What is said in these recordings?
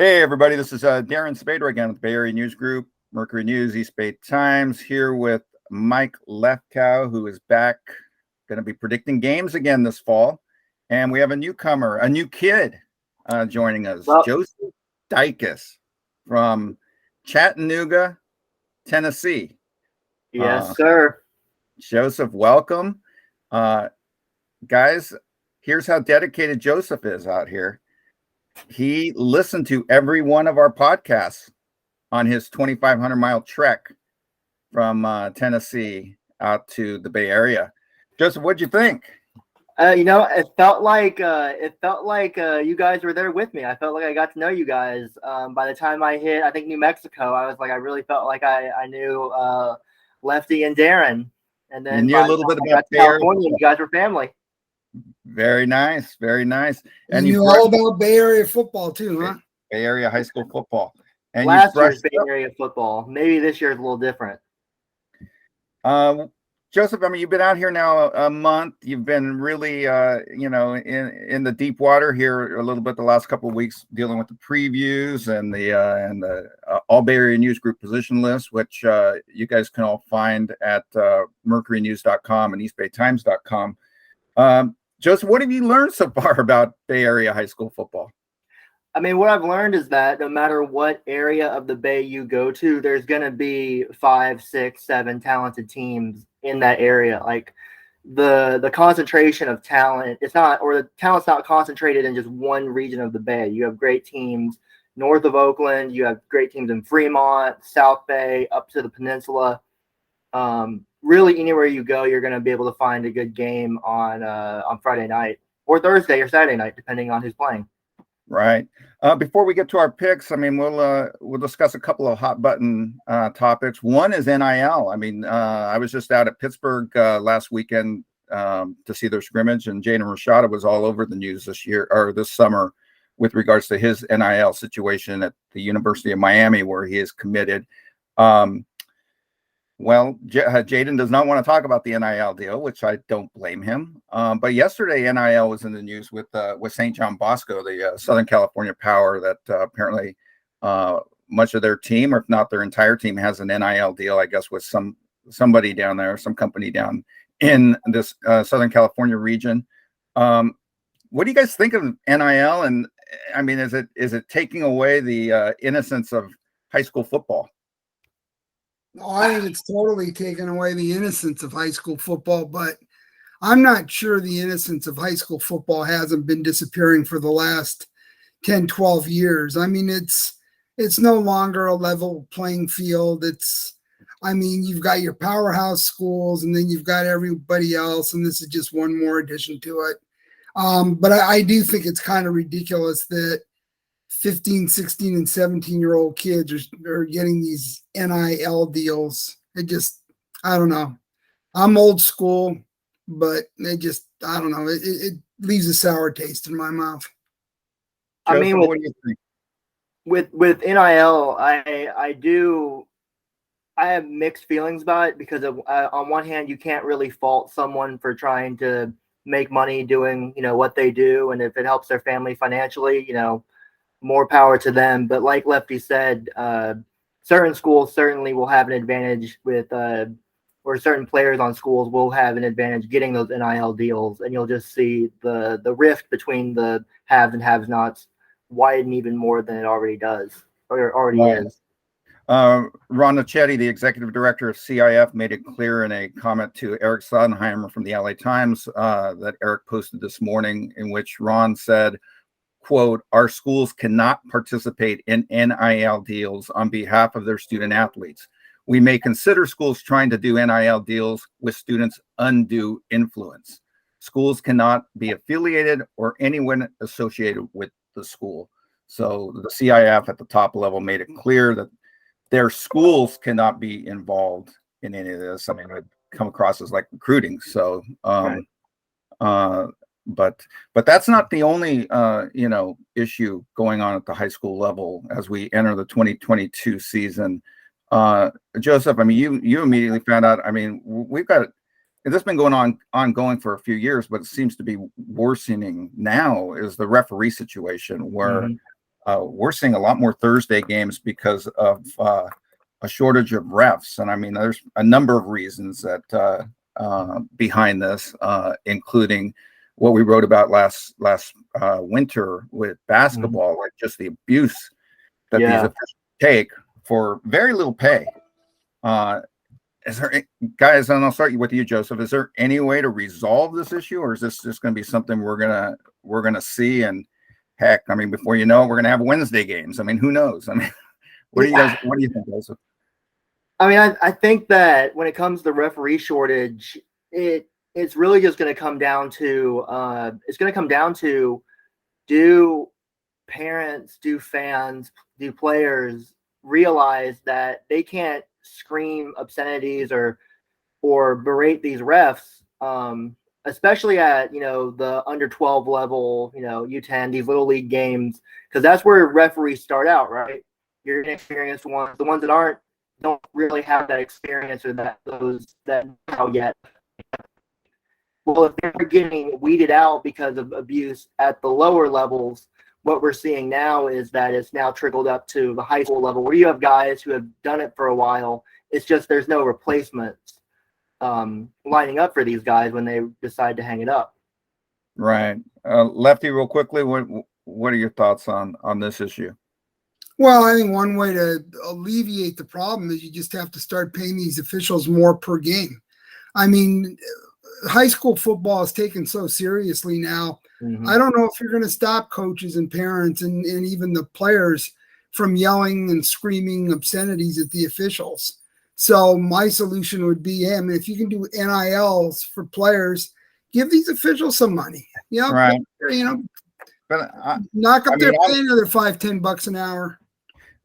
Hey, everybody, this is Darren Spader again with the Bay Area News Group, Mercury News, East Bay Times, here with Mike Lefkow, who is back, going to be predicting games again this fall. And we have a newcomer, a new kid joining us, Joseph Dykes from Chattanooga, Tennessee. Yes, sir. Joseph, welcome. Guys, here's how dedicated Joseph is out here. He listened to every one of our podcasts on his 2,500-mile trek from Tennessee out to the Bay Area. Joseph, what'd you think? It felt like you guys were there with me. I felt like I got to know you guys. By the time I hit, I think, New Mexico, I really felt like I knew Lefty and Darren. And then you knew a little bit about California. You guys were family. Very nice, very nice. And you knew all about Bay Area football too, huh? Bay Area high school football. And last year's Bay Area football. Maybe this year's a little different. Joseph, I mean, you've been out here now a month. You've been really, in the deep water here a little bit the last couple of weeks, dealing with the previews and the All Bay Area News Group position list, which you guys can all find at mercurynews.com and eastbaytimes.com. Joseph, what have you learned so far about Bay Area high school football? I mean, what I've learned is that no matter what area of the Bay you go to, there's going to be 5, 6, 7 talented teams in that area. Like the concentration of talent, the talent's not concentrated in just one region of the Bay. You have great teams north of Oakland. You have great teams in Fremont, South Bay, up to the peninsula. Really, anywhere you go, you're going to be able to find a good game on Friday night or Thursday or Saturday night, depending on who's playing. Right. Before we get to our picks, I mean, we'll discuss a couple of hot button topics. One is NIL. I mean, I was just out at Pittsburgh last weekend to see their scrimmage, and Jaden Rashada was all over the news this summer with regards to his NIL situation at the University of Miami, where he is committed. Well, Jaden does not want to talk about the NIL deal, which I don't blame him. But yesterday, NIL was in the news with St. John Bosco, the Southern California Power, that apparently much of their team, or if not their entire team, has an NIL deal, I guess, with somebody down there, some company down in this Southern California region. What do you guys think of NIL? And I mean, is it taking away the innocence of high school football? No, I think it's totally taken away the innocence of high school football, but I'm not sure the innocence of high school football hasn't been disappearing for the last 10, 12 years. I mean, it's no longer a level playing field. You've got your powerhouse schools, and then you've got everybody else, and this is just one more addition to it. But I do think it's kind of ridiculous that 15, 16, and 17-year-old kids are getting these NIL deals. I don't know. I'm old school, but I don't know. It leaves a sour taste in my mouth. I mean, what do you think? With NIL, I have mixed feelings about it because on one hand, you can't really fault someone for trying to make money doing, what they do. And if it helps their family financially, more power to them. But like Lefty said, certain schools certainly will have an advantage or certain players on schools will have an advantage getting those NIL deals. And you'll just see the rift between the haves and have-nots widen even more than it already does or already is. Ron Nichetti, the executive director of CIF, made it clear in a comment to Eric Sodenheimer from the LA Times that Eric posted this morning, in which Ron said, quote, "Our schools cannot participate in NIL deals on behalf of their student athletes. We may consider schools trying to do NIL deals with students' undue influence. Schools cannot be affiliated or anyone associated with the school." So the CIF at the top level made it clear that their schools cannot be involved in any of this. I mean, it would come across as like recruiting. So, right. But that's not the only issue going on at the high school level as we enter the 2022 season. Joseph, I mean, you immediately found out. I mean, we've got this has been going ongoing for a few years, but it seems to be worsening now. Is the referee situation where we're seeing a lot more Thursday games because of a shortage of refs. And I mean, there's a number of reasons that behind this, including what we wrote about last winter with basketball, like just the abuse that these officials take for very little pay. Is there, guys, and I'll start with you, Joseph, is there any way to resolve this issue, or is this just going to be something we're gonna see? And heck, I mean, before you know it, we're gonna have Wednesday games. I mean, who knows? I mean, what do you think, Joseph? I mean, I think that when it comes to referee shortage, it's really just going to come down to do parents, do fans, do players realize that they can't scream obscenities or berate these refs, especially at the under 12 level, U10, these little league games, because that's where referees start out, right? You're inexperienced ones, the ones that don't really have that experience or that know yet. Well, if they're getting weeded out because of abuse at the lower levels, what we're seeing now is that it's now trickled up to the high school level, where you have guys who have done it for a while. It's just there's no replacements lining up for these guys when they decide to hang it up. Right. Lefty, real quickly, what are your thoughts on this issue? Well, I think one way to alleviate the problem is you just have to start paying these officials more per game. I mean, high school football is taken so seriously now. I don't know if you're going to stop coaches and parents and even the players from yelling and screaming obscenities at the officials. So my solution would be, hey, I mean, if you can do NILs for players, give these officials some money. Right. But knock up their pay another $5-10 an hour.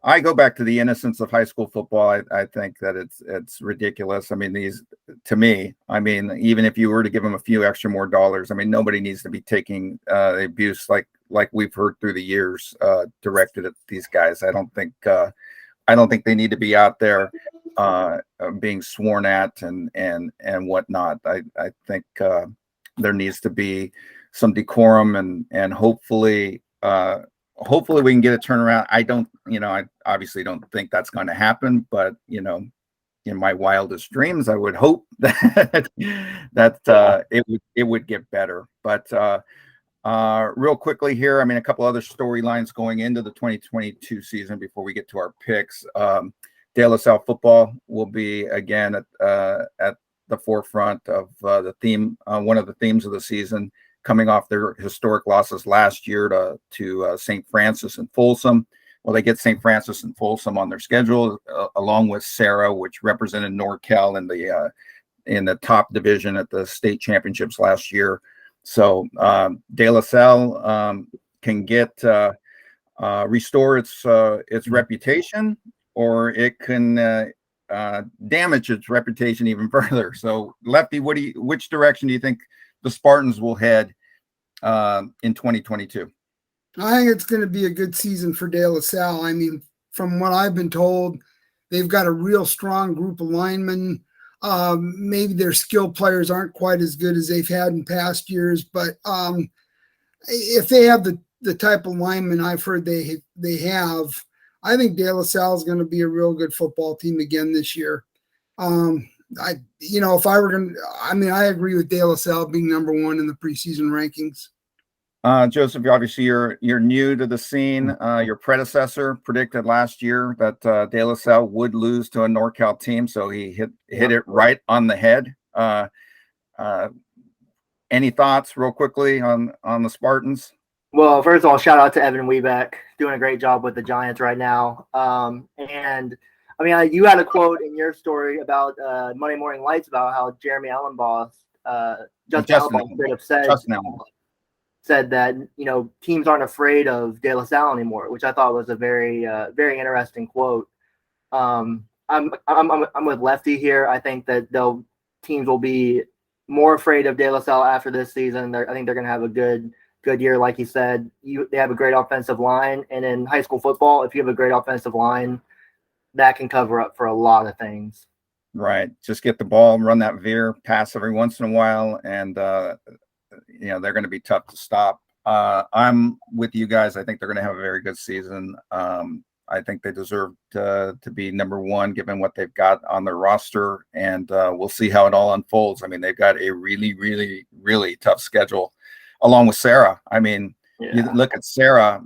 I go back to the innocence of high school football. I think that it's ridiculous. I mean, to me, I mean, even if you were to give them a few extra more dollars, I mean, nobody needs to be taking the abuse like we've heard through the years directed at these guys. I don't think they need to be out there being sworn at and whatnot. I think there needs to be some decorum and hopefully we can get a turnaround. I obviously don't think that's going to happen, but in my wildest dreams, I would hope that it would get better. But real quickly here, I mean, a couple other storylines going into the 2022 season before we get to our picks. De La Salle football will be again at the forefront of the theme, one of the themes of the season, coming off their historic losses last year to St. Francis and Folsom. Well, they get St. Francis and Folsom on their schedule, along with Serra, which represented NorCal in the top division at the state championships last year. So De La Salle can restore its reputation, or it can damage its reputation even further. So, Lefty, which direction do you think the Spartans will head in 2022? I think it's going to be a good season for De La Salle. I mean, from what I've been told, they've got a real strong group of linemen. Maybe their skill players aren't quite as good as they've had in past years, but if they have the type of linemen I've heard they have, I think De La Salle is going to be a real good football team again this year. If I were going to, I agree with De La Salle being number one in the preseason rankings. Joseph, obviously you're new to the scene. Your predecessor predicted last year that De La Salle would lose to a NorCal team, so he hit it right on the head. Any thoughts, real quickly, on the Spartans? Well, first of all, shout out to Evan Webeck, doing a great job with the Giants right now. And I mean, you had a quote in your story about Monday Morning Lights about how Jeremy Allenboss, Justin Allenboss said that teams aren't afraid of De La Salle anymore, which I thought was a very very interesting quote. I'm with Lefty here. I think that teams will be more afraid of De La Salle after this season. I think they're going to have a good year, like he said. They have a great offensive line, and in high school football, if you have a great offensive line, that can cover up for a lot of things. Right. Just get the ball, run that veer, pass every once in a while, and they're going to be tough to stop. I'm with you guys. I think they're going to have a very good season. I think they deserve to be number one, given what they've got on their roster, and we'll see how it all unfolds. I mean, they've got a really, really, really tough schedule, along with Serra. I mean, you look at Serra,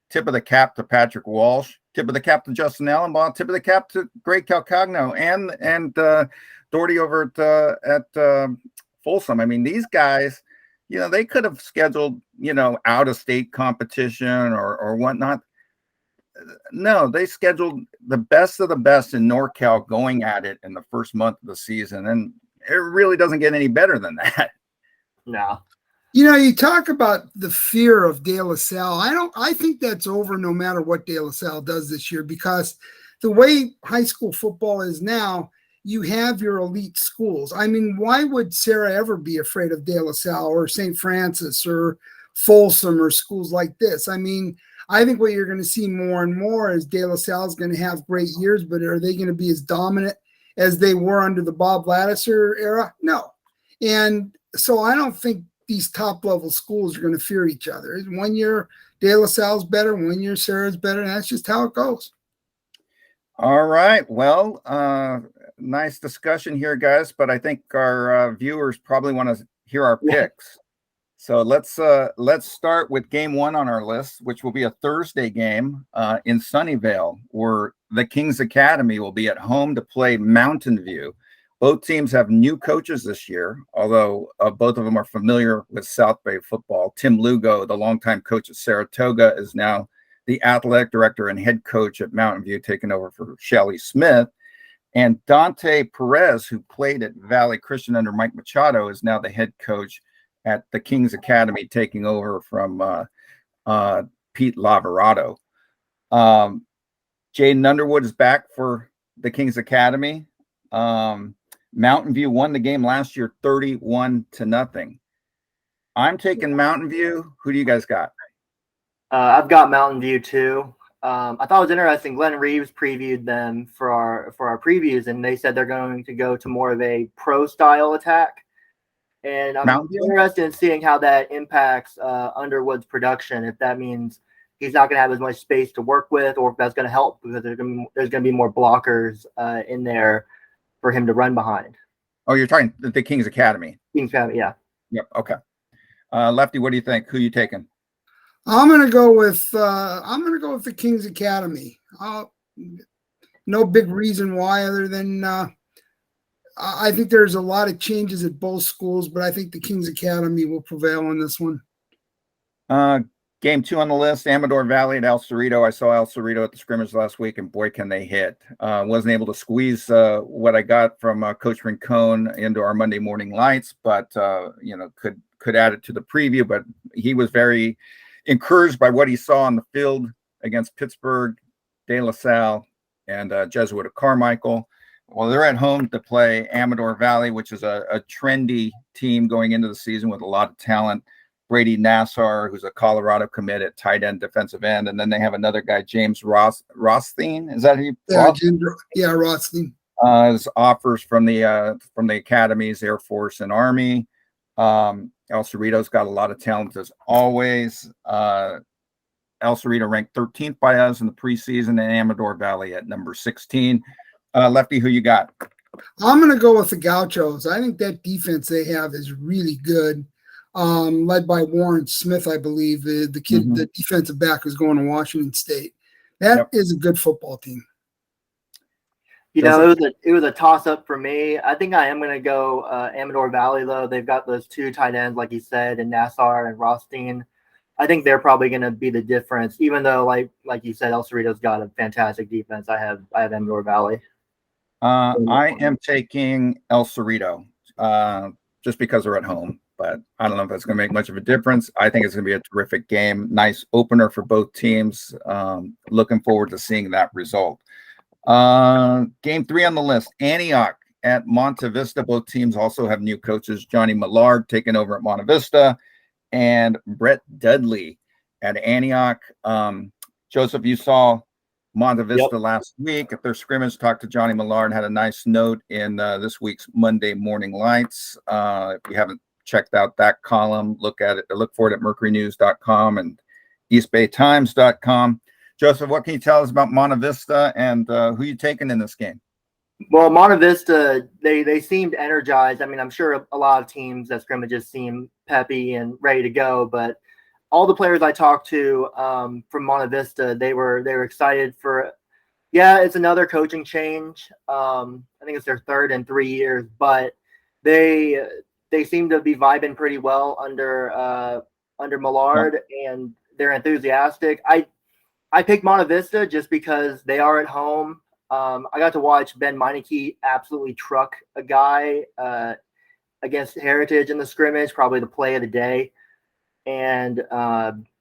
tip of the cap to Patrick Walsh, tip of the cap to Justin Allenbaugh, tip of the cap to Greg Calcagno, and Doherty over at Folsom. I mean, these guys, they could have scheduled, out of state competition or whatnot. No, they scheduled the best of the best in NorCal going at it in the first month of the season. And it really doesn't get any better than that. No. You talk about the fear of De La Salle. I think that's over no matter what De La Salle does this year, because the way high school football is now, you have your elite schools. I mean, why would Serra ever be afraid of De La Salle or St. Francis or Folsom or schools like this? I mean, I think what you're going to see more and more is De La Salle is going to have great years, but are they going to be as dominant as they were under the Bob Ladouceur era? No. And so I don't think these top-level schools are going to fear each other. 1 year De La Salle's better, 1 year Serra's better, and that's just how it goes. All right. Well, nice discussion here, guys, but I think our viewers probably want to hear our picks. So let's start with game one on our list, which will be a Thursday game in Sunnyvale, where the Kings Academy will be at home to play Mountain View. Both teams have new coaches this year, although both of them are familiar with South Bay football. Tim Lugo, the longtime coach at Saratoga, is now the athletic director and head coach at Mountain View, taking over for Shelly Smith. And Dante Perez, who played at Valley Christian under Mike Machado, is now the head coach at the Kings Academy, taking over from Pete Laverado. Jaden Underwood is back for the Kings Academy. Mountain View won the game last year 31-0. I'm taking Mountain View. Who do you guys got? I've got Mountain View too. I thought it was interesting. Glenn Reeves previewed them for our previews, and they said they're going to go to more of a pro style attack. And I'm interested in seeing how that impacts Underwood's production, if that means he's not going to have as much space to work with, or if that's going to help because there's going to be more blockers in there for him to run behind. Oh, you're talking the Kings Academy. Kings Academy, yeah. Yep. Okay. Lefty, what do you think? Who are you taking? I'm gonna go with the Kings Academy. No big reason why, other than I think there's a lot of changes at both schools, but I think the Kings Academy will prevail on this one. Game two on the list, Amador Valley at El Cerrito. I saw El Cerrito at the scrimmage last week, and boy, can they hit. Wasn't able to squeeze what I got from Coach Rincon into our Monday morning lights, but could add it to the preview. But he was very encouraged by what he saw on the field against Pittsburgh, De La Salle, and Jesuit of Carmichael. Well, they're at home to play Amador Valley, which is a trendy team going into the season with a lot of talent. Brady Nassar, who's a Colorado commit at tight end, defensive end, and then they have another guy, James Rothstein. Is that who? Yeah, Rothstein. His offers from the academies, Air Force and Army. El Cerrito's got a lot of talent as always. El Cerrito ranked 13th by us in the preseason, and Amador Valley at number 16. Lefty, who you got? I'm going to go with the Gauchos. I think that defense they have is really good, led by Warren Smith, I believe, the kid, the defensive back who's going to Washington State. That is a good football team. It was a toss-up for me. I think I am going to go Amador Valley, though. They've got those two tight ends, like you said, and Nassar and Rothstein. I think they're probably going to be the difference, even though, like you said, El Cerrito's got a fantastic defense. I have Amador Valley. I am taking El Cerrito just because they're at home, but I don't know if that's going to make much of a difference. I think it's going to be a terrific game. Nice opener for both teams. Looking forward to seeing that result. Game three on the list, Antioch at Monte Vista. Both teams also have new coaches, Johnny Millard taking over at Monte Vista and Brett Dudley at Antioch. Joseph, you saw Monte Vista last week at their scrimmage. Talked to Johnny Millard, had a nice note in this week's Monday Morning Lights. If you haven't checked out that column. Look at it. Look for it at mercurynews.com and eastbaytimes.com. Joseph, what can you tell us about Monte Vista and who you taking in this game? Well, Monte Vista, they seemed energized. I mean, I'm sure a lot of teams that scrimmages seem peppy and ready to go, but all the players I talked to from Monte Vista, they were excited for. Yeah, it's another coaching change. I think it's their third in 3 years, but they seem to be vibing pretty well under Millard, and they're enthusiastic. I picked Monte Vista just because they are at home. I got to watch Ben Meineke absolutely truck a guy against Heritage in the scrimmage, probably the play of the day. And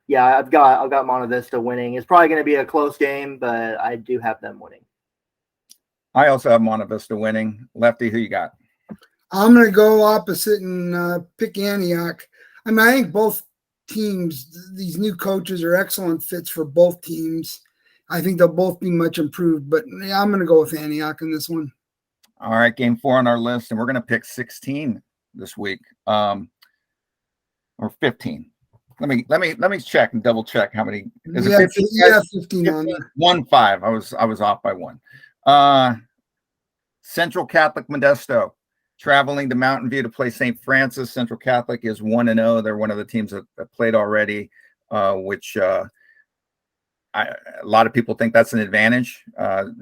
yeah, I've got Monte Vista winning. It's probably going to be a close game, but I do have them winning. I also have Monte Vista winning. Lefty, who you got? I'm going to go opposite and pick Antioch. I mean, I think both teams, these new coaches are excellent fits for both teams. I think they'll both be much improved, but yeah, I'm going to go with Antioch in this one. All right, game 4 on our list, and we're going to pick 16 this week, or 15. Let me check and double check how many. Is it 15? Yeah, 15 on there. 1-5. I was off by 1. Central Catholic-Modesto traveling to Mountain View to play St. Francis. Central Catholic is 1-0. They're one of the teams that played already, which a lot of people think that's an advantage.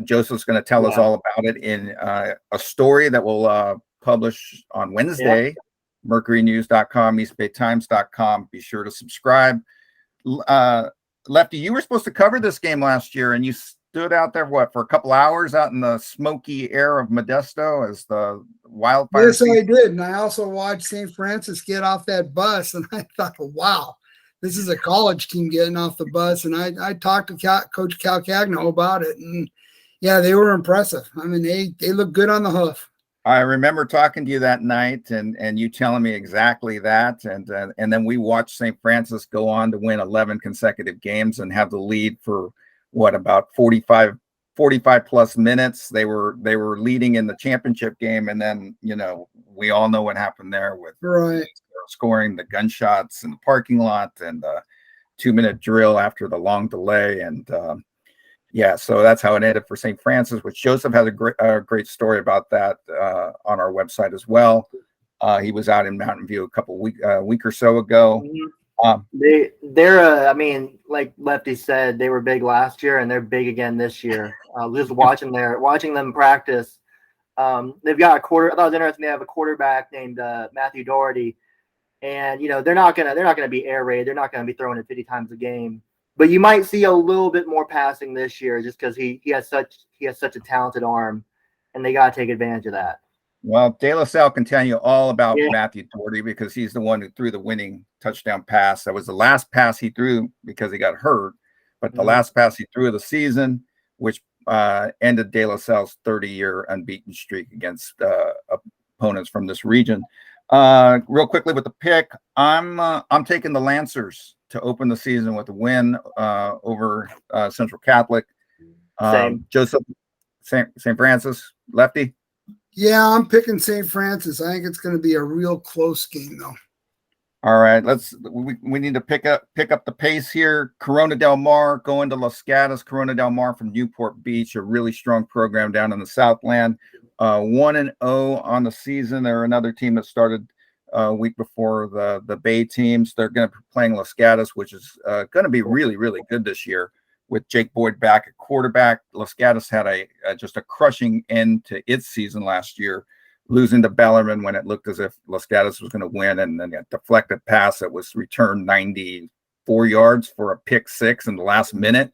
Joseph's going to tell us all about it in a story that we'll publish on Wednesday. mercurynews.com, eastbaytimes.com. Be sure to subscribe. Lefty, you were supposed to cover this game last year, and you stood out there, for a couple hours out in the smoky air of Modesto as the wildfire. Yes, I did. And I also watched St. Francis get off that bus, and I thought, wow, this is a college team getting off the bus. And I talked to Coach Cal Cagno about it, and yeah, they were impressive. I mean, they look good on the hoof. I remember talking to you that night and you telling me exactly that. And then we watched St. Francis go on to win 11 consecutive games and have the lead for about 45 plus minutes. They were leading in the championship game. And then, we all know what happened there with scoring the gunshots in the parking lot and the 2-minute drill after the long delay. And, yeah, so that's how it ended for St. Francis, which Joseph has a great story about that on our website as well. He was out in Mountain View a week or so ago. They're I mean, like Lefty said, they were big last year and they're big again this year. Just watching them practice. They've got I thought it was interesting. They have a quarterback named Matthew Doherty, and they're not gonna be air raid. They're not gonna be throwing it 50 times a game. But you might see a little bit more passing this year just because he has such a talented arm, and they got to take advantage of that. Well, De La Salle can tell you all about Matthew Doherty because he's the one who threw the winning touchdown pass. That was the last pass he threw because he got hurt, but the last pass he threw of the season, which ended De La Salle's 30-year unbeaten streak against opponents from this region. Real quickly with the pick, I'm taking the Lancers to open the season with a win over Central Catholic. Joseph, St. Francis, Lefty? Yeah, I'm picking St. Francis. I think it's going to be a real close game, though. All right, we need to pick up the pace here. Corona del Mar going to Los Gatos. Corona del Mar from Newport Beach, a really strong program down in the Southland. 1-0 on the season. They're another team that started a week before the Bay teams. They're going to be playing Los Gatos, which is going to be really, really good this year with Jake Boyd back at quarterback. Los Gatos had just a crushing end to its season last year, losing to Bellarmine when it looked as if Los Gatos was going to win, and then a deflected pass that was returned 94 yards for a pick six in the last minute.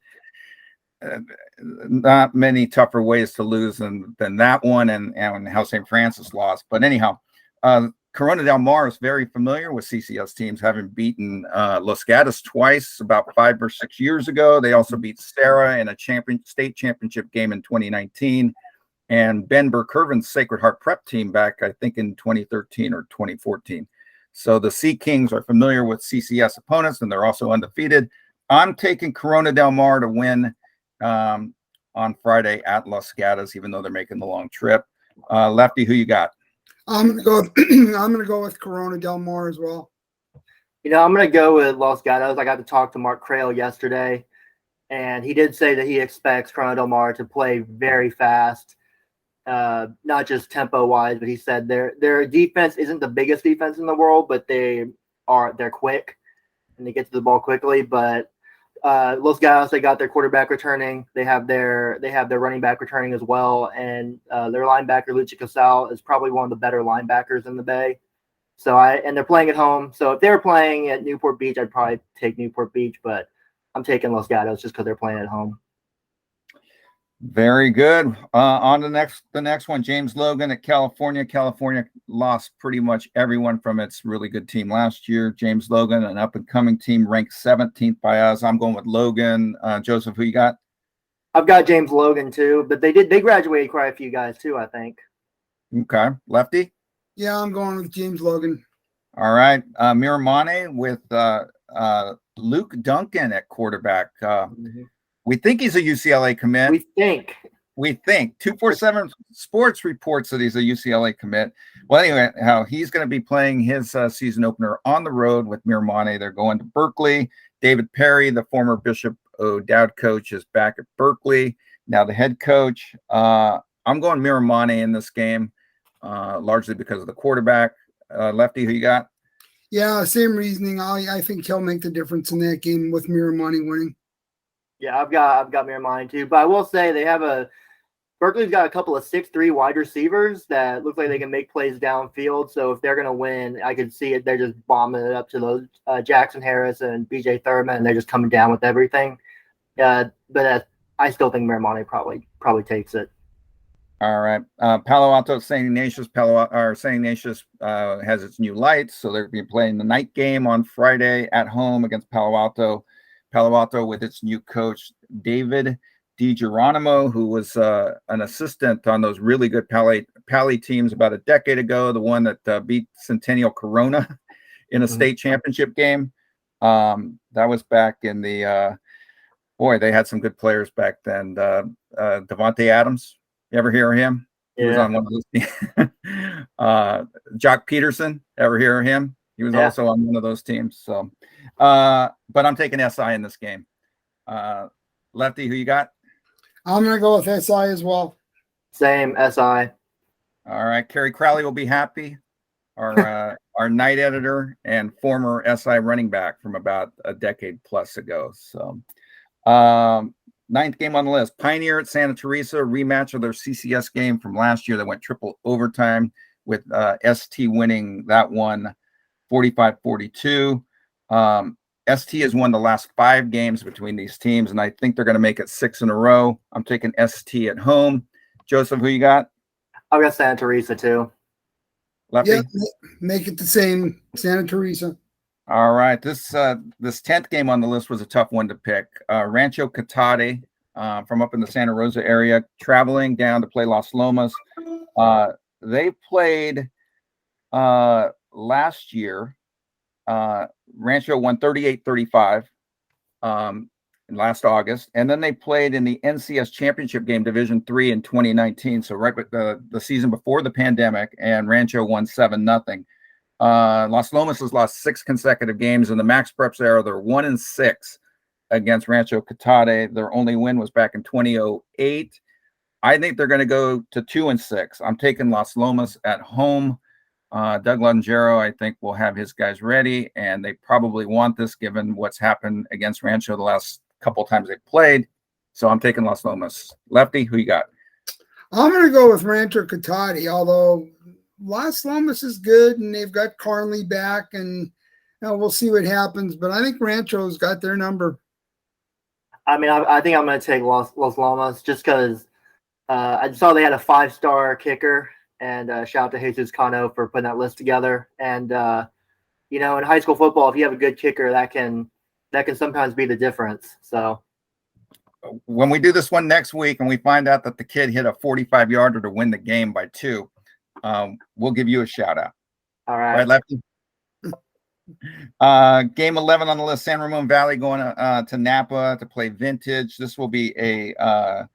Not many tougher ways to lose than that one and how St. Francis lost. But anyhow, Corona del Mar is very familiar with CCS teams, having beaten Los Gatos twice about 5 or 6 years ago. They also beat Serra in a state championship game in 2019, and Ben Burkervin's Sacred Heart Prep team back, I think, in 2013 or 2014. So the Sea Kings are familiar with CCS opponents, and they're also undefeated. I'm taking Corona del Mar to win on Friday at Los Gatos, even though they're making the long trip. Lefty, who you got? I'm gonna go. I'm gonna go with Corona del Mar as well. I'm gonna go with Los Gatos. I got to talk to Mark Crail yesterday, and he did say that he expects Corona del Mar to play very fast, not just tempo wise, but he said their defense isn't the biggest defense in the world, but they're quick and they get to the ball quickly. But Los Gatos, they got their quarterback returning. They have their running back returning as well, and their linebacker Lucha Casal is probably one of the better linebackers in the Bay. And they're playing at home. So if they were playing at Newport Beach, I'd probably take Newport Beach, but I'm taking Los Gatos just because they're playing at home. Very good. On the next one, James Logan at California. California lost pretty much everyone from its really good team last year. James Logan, an up-and-coming team, ranked 17th by us. I'm going with Logan. Joseph, who you got? I've got James Logan too, but they graduated quite a few guys too, I think. Okay. Lefty? Yeah, I'm going with James Logan. All right. Miramane with Luke Duncan at quarterback. We think he's a UCLA commit. We think 247 Sports reports that he's a UCLA commit. Well, anyway, he's going to be playing his season opener on the road with Miramane. They're going to Berkeley. David Perry, the former Bishop O'Dowd coach, is back at Berkeley. Now the head coach. I'm going Miramane in this game, largely because of the quarterback. Lefty, who you got? Yeah, same reasoning. I think he'll make the difference in that game with Miramane winning. Yeah, I've got Miramane too, but I will say Berkeley's got a couple of 6'3" wide receivers that look like they can make plays downfield. So if they're going to win, I could see it. They're just bombing it up to those Jackson Harris and BJ Thurman, and they're just coming down with everything. But I still think Miramane probably takes it. All right. Palo Alto, St. Ignatius. St. Ignatius has its new lights, so they're going to be playing the night game on Friday at home against Palo Alto. Palo Alto with its new coach, David DiGeronimo, who was an assistant on those really good Pally teams about a decade ago, the one that beat Centennial Corona in a state championship game. That was back in the they had some good players back then. Devontae Adams. You ever hear of him? He was on one of those teams. Jock Peterson, ever hear of him? He was also on one of those teams. So, but I'm taking SI in this game. Lefty, who you got? I'm going to go with SI as well. Same, SI. All right. Kerry Crowley will be happy. Our night editor and former SI running back from about a decade plus ago. So, ninth game on the list, Pioneer at Santa Teresa, rematch of their CCS game from last year that went triple overtime with ST winning that one 45-42. ST has won the last 5 games between these teams, and I think they're going to make it 6 in a row. I'm taking ST at home. Joseph, who you got? I've got Santa Teresa too. Lefty? Yeah, make it the same, Santa Teresa. All right. This 10th game on the list was a tough one to pick. Rancho Cotati from up in the Santa Rosa area, traveling down to play Las Lomas. They played last year. Rancho won 38-35 last August, and then they played in the NCS championship game, Division III in 2019. So right with the season before the pandemic, and Rancho won 7-0. Las Lomas has lost 6 consecutive games in the Max Preps era. They're 1-6 against Rancho Cotati. Their only win was back in 2008. I think they're going to go to 2-6. I'm taking Las Lomas at home. Doug Lungero, I think, will have his guys ready, and they probably want this given what's happened against Rancho the last couple of times they played. So I'm taking Las Lomas. Lefty, who you got? I'm going to go with Rancho Cotati, although Las Lomas is good, and they've got Carnley back, and we'll see what happens. But I think Rancho's got their number. I mean, I think I'm going to take Los Lomas just because I saw they had a 5-star kicker, and shout out to Jesus Cano for putting that list together. And in high school football, if you have a good kicker, that can sometimes be the difference. So when we do this one next week and we find out that the kid hit a 45-yarder to win the game by 2, we'll give you a shout out. All right. All right, Lefty. Game 11 on the list, San Ramon Valley going to Napa to play Vintage. This will be a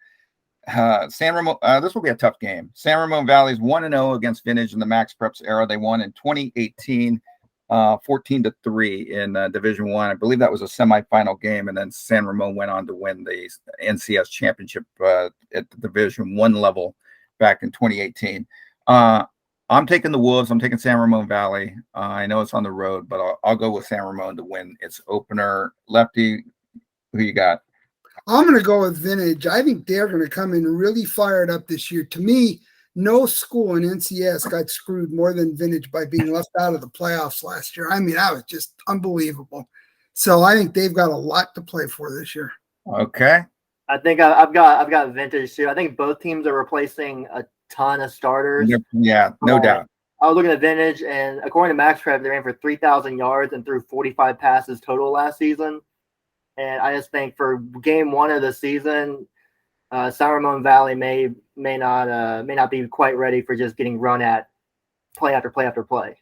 San Ramon, this will be a tough game. San Ramon Valley's 1-0 against Vintage in the Max Preps era. They won in 2018, 14-3 in Division One. I believe that was a semifinal game, and then San Ramon went on to win the NCS championship at the Division One level back in 2018. I'm taking the Wolves. I'm taking San Ramon Valley. I know it's on the road, but I'll go with San Ramon to win its opener. Lefty, who you got? I'm going to go with Vintage. I think they're going to come in really fired up this year. To me, no school in NCS got screwed more than Vintage by being left out of the playoffs last year. I mean, that was just unbelievable. So I think they've got a lot to play for this year. Okay. I think I've got Vintage too. I think both teams are replacing a ton of starters. Yeah, no doubt. I was looking at Vintage, and according to Max Prep, they ran for 3,000 yards and threw 45 passes total last season. And I just think for game one of the season, San Ramon Valley may not be quite ready for just getting run at play after play after play.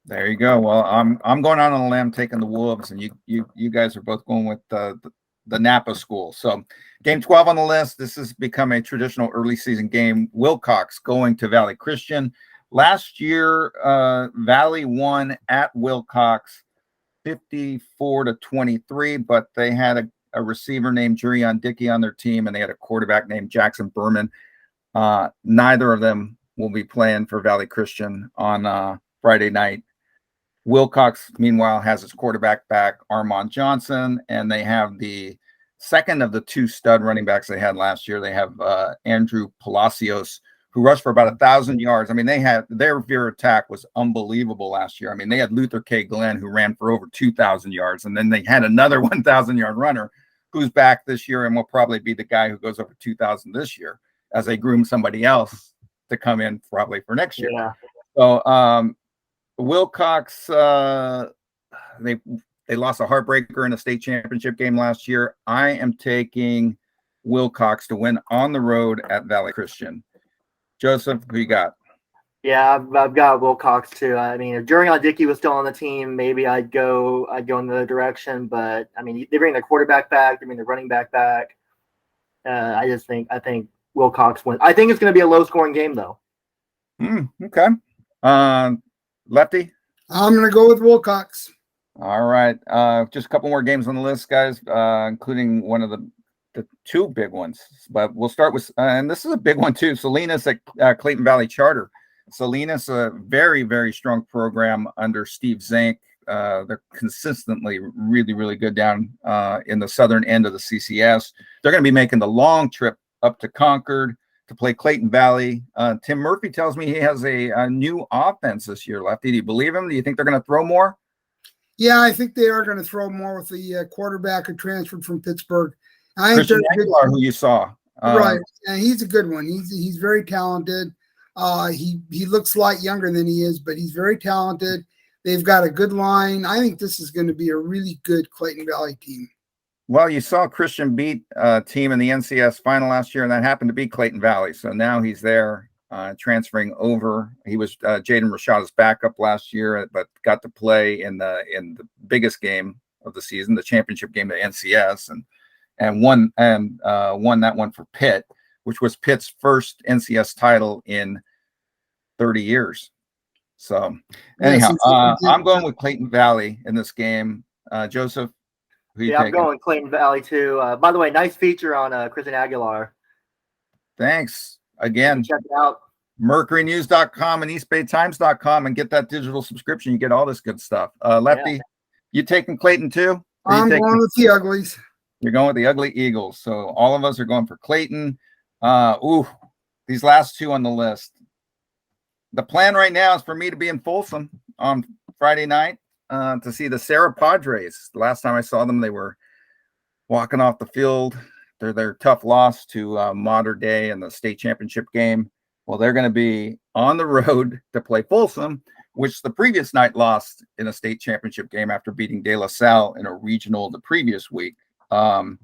There you go. Well, I'm going out on a limb taking the Wolves, and you guys are both going with the Napa school. So game 12 on the list. This has become a traditional early season game. Wilcox going to Valley Christian. Last year, Valley won at Wilcox 54-23, but they had a receiver named Jurrion Dickey on their team, and they had a quarterback named Jackson Berman. Neither of them will be playing for Valley Christian on Friday night. Wilcox, meanwhile, has its quarterback back, Armand Johnson, and they have the second of the two stud running backs they had last year. They have Andrew Palacios, who rushed for about 1,000 yards. I mean, their veer attack was unbelievable last year. I mean, they had Luther K. Glenn, who ran for over 2,000 yards, and then they had another 1,000-yard runner who's back this year and will probably be the guy who goes over 2,000 this year as they groom somebody else to come in probably for next year. Yeah. So Wilcox, they lost a heartbreaker in a state championship game last year. I am taking Wilcox to win on the road at Valley Christian. Joseph, who you got? Yeah, I've got Wilcox too. I mean, if Jurrion Dickey was still on the team, maybe I'd go in the other direction. But I mean, they bring their quarterback back, they bring their running back back. I think Wilcox wins. I think it's going to be a low-scoring game, though. Okay. Lefty? I'm going to go with Wilcox. All right. Just a couple more games on the list, guys, including one of the two big ones. But we'll start with, and this is a big one too, Salinas at Clayton Valley Charter. Salinas, a very, very strong program under Steve Zink. They're consistently really, really good down in the southern end of the CCS. They're going to be making the long trip up to Concord to play Clayton Valley. Tim Murphy tells me he has a new offense this year, Lefty. Do you believe him? Do you think they're going to throw more? Yeah, I think they are going to throw more with the quarterback who transferred from Pittsburgh. Christian Aguilar, who you saw. Right, and he's a good one. He's very talented. He looks a lot younger than he is, but he's very talented. They've got a good line. I think this is going to be a really good Clayton Valley team. Well, you saw Christian beat a team in the NCS final last year, and that happened to be Clayton Valley. So now he's there transferring over. He was Jaden Rashada's backup last year, but got to play in the biggest game of the season, the championship game, the NCS, and won that one for Pitt, which was Pitt's first NCS title in 30 years. So anyhow, I'm going with Clayton Valley in this game. Joseph, who you I'm taking? going Clayton Valley too. By the way, nice feature on Christian Aguilar. Thanks. Again, check it out. MercuryNews.com and EastBayTimes.com and get that digital subscription. You get all this good stuff. Lefty, you taking Clayton too? I'm going with the Uglies. You're going with the Ugly Eagles. So all of us are going for Clayton. These last two on the list. The plan right now is for me to be in Folsom on Friday night to see the Serra Padres. The last time I saw them, they were walking off the field. Their tough loss to Modern Day in the state championship game. Well, they're going to be on the road to play Folsom, which the previous night lost in a state championship game after beating De La Salle in a regional the previous week. This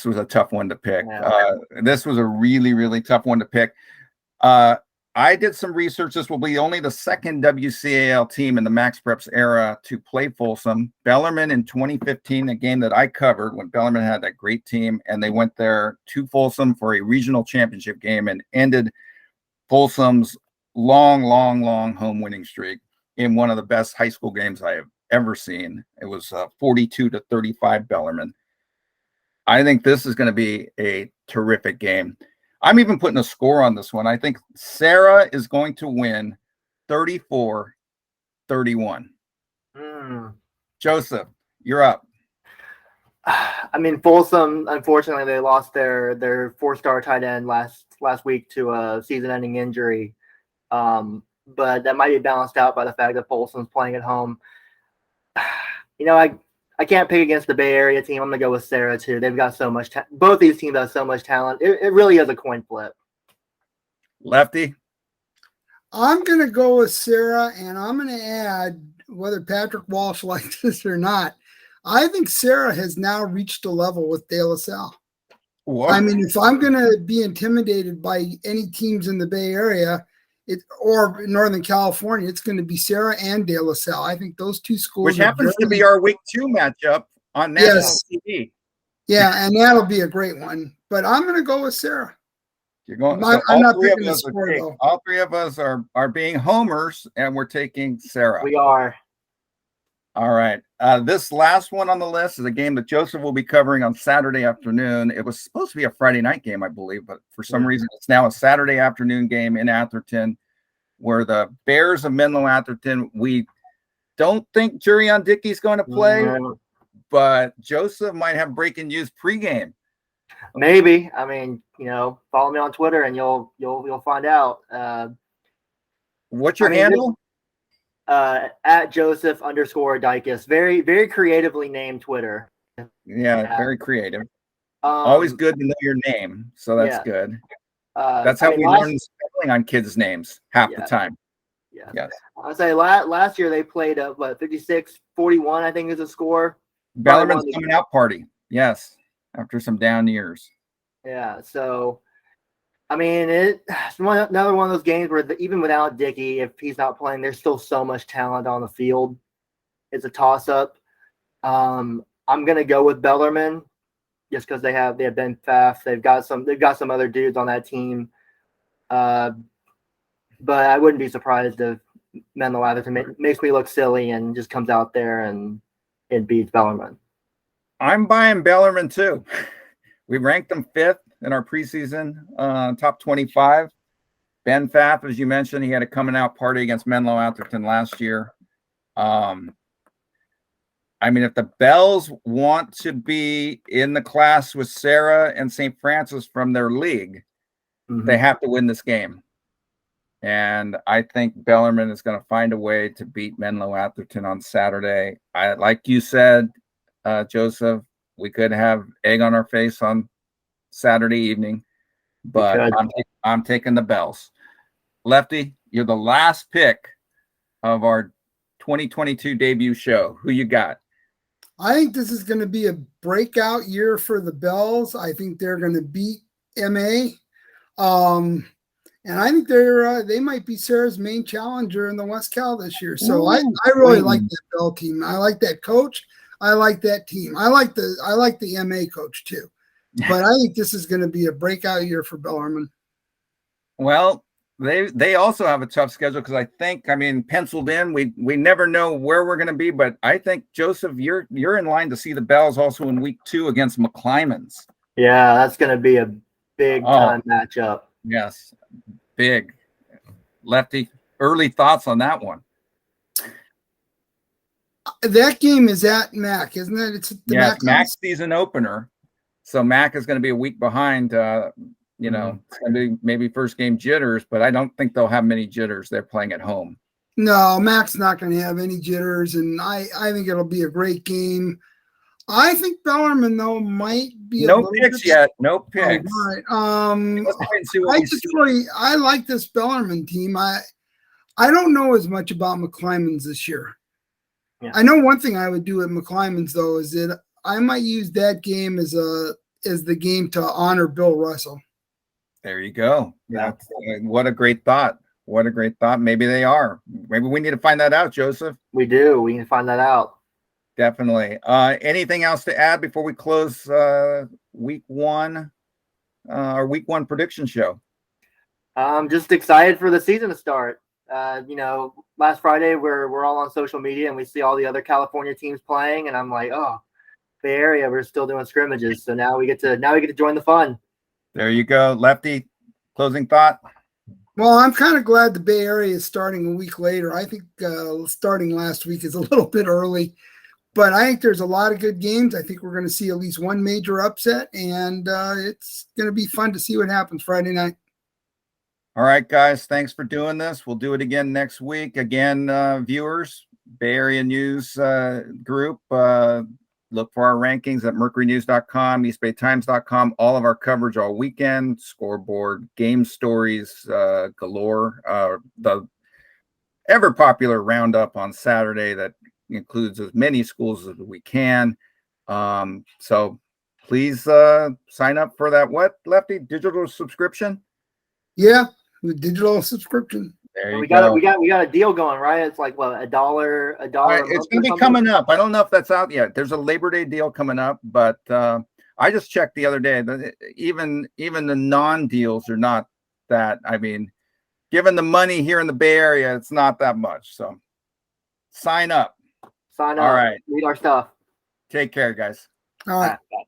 was a tough one to pick. Yeah. This was a really, really tough one to pick. I did some research. This will be only the second WCAL team in the Max Preps era to play Folsom. Bellarmine in 2015, a game that I covered when Bellarmine had that great team, and they went there to Folsom for a regional championship game and ended Folsom's long home winning streak in one of the best high school games I have ever seen. It was 42-35 Bellarmine. I think this is going to be a terrific game. I'm even putting a score on this one. I think Serra is going to win 34-31. Joseph, you're up. I mean, Folsom, unfortunately, they lost their 4-star tight end last week to a season-ending injury. But that might be balanced out by the fact that Folsom's playing at home. I can't pick against the Bay Area team. I'm going to go with Serra, too. They've got so much both these teams have so much talent. It really is a coin flip. Lefty? I'm going to go with Serra, and I'm going to add, whether Patrick Walsh likes this or not, I think Serra has now reached a level with De La Salle. What? I mean, if I'm going to be intimidated by any teams in the Bay Area or Northern California, it's going to be Serra and De La Salle. I think those two schools, which happens to be our week 2 matchup on national TV. Yeah, and that'll be a great one. But I'm going to go with Serra. You're going. I'm not picking the score, though. All three of us are being homers, and we're taking Serra. We are. All right. This last one on the list is a game that Joseph will be covering on Saturday afternoon. It was supposed to be a Friday night game, I believe, but for some reason it's now a Saturday afternoon game in Atherton, where the Bears of Menlo-Atherton, we don't think Jurrion Dickey is going to play, but Joseph might have breaking news pregame. Maybe. I mean, follow me on Twitter and you'll find out. What's your handle? At Joseph_Dicus. Very, very creatively named Twitter. Yeah, very creative. Always good to know your name, so that's good. That's how we learn spelling on kids' names half the time. Yeah. Yes. I'll say last year they played 56-41, I think is the score. Bellarmine's coming out party. Yes, after some down years. Yeah, so I mean, it's another one of those games where even without Dickey, if he's not playing, there's still so much talent on the field. It's a toss-up. I'm gonna go with Bellarmine just because they have Ben Pfaff. They've got some other dudes on that team. But I wouldn't be surprised if Menlo-Atherton makes me look silly and just comes out there and it beats Bellarmine. I'm buying Bellarmine too. We ranked them 5th in our preseason top 25. Ben Pfaff, as you mentioned, he had a coming out party against Menlo-Atherton last year. I mean, if the Bells want to be in the class with Serra and St. Francis from their league, they have to win this game. And I think Bellarmine is going to find a way to beat Menlo-Atherton on Saturday. Like you said, Joseph, we could have egg on our face on Saturday evening, but I'm taking the Bells. Lefty, you're the last pick of our 2022 debut show. Who you got? I think this is going to be a breakout year for the Bells. I think they're going to beat MA. And I think they might be Serra's main challenger in the West Cal this year. So I really like that Bell team. I like that coach. I like that team. I like the MA coach too. But I think this is going to be a breakout year for Bellarmine. Well, they also have a tough schedule because I mean, penciled in. We never know where we're going to be, but I think Joseph, you're in line to see the Bells also in week 2 against McClymonds. Yeah, that's going to be a big time matchup. Yes, big. Lefty, early thoughts on that one? That game is at MAC, isn't it? It's the MAC season opener. So MAC is going to be a week behind. It's going to be maybe first game jitters, but I don't think they'll have many jitters. They're playing at home. No, MAC's not going to have any jitters, and I think it'll be a great game. I think Bellarmine, though, might be no picks yet. No picks. All right. I like this Bellarmine team. I don't know as much about McClymonds this year. Yeah. I know one thing I would do at McClymonds, though, is that I might use that game as the game to honor Bill Russell. There you go. Yeah. What a great thought. What a great thought. Maybe they are. Maybe we need to find that out, Joseph. We do. We need to find that out. Definitely. Anything else to add before we close week one, our week one prediction show? I'm just excited for the season to start. Last Friday we're all on social media and we see all the other California teams playing, and I'm like, oh, Bay Area, we're still doing scrimmages. So now we get to join the fun. There you go. Lefty, closing thought. Well, I'm kind of glad the Bay Area is starting a week later. I think starting last week is a little bit early, but I think there's a lot of good games. I think we're going to see at least one major upset, and it's going to be fun to see what happens Friday night. All right, guys, thanks for doing this. We'll do it again next week. Again, viewers, Bay Area News Group, look for our rankings at mercurynews.com, eastbaytimes.com, all of our coverage all weekend, scoreboard, game stories galore, the ever popular roundup on Saturday that includes as many schools as we can. So please sign up for that. What, Lefty? Digital subscription? Yeah, the digital subscription. There we got a deal going, right? It's like what, $1 it's going to be coming up. I don't know if that's out yet. There's a Labor Day deal coming up, but I just checked the other day that even the non-deals are not that. I mean, given the money here in the Bay Area, it's not that much. So sign up. Sign up. All right. Read our stuff. Take care, guys. All right. Bye.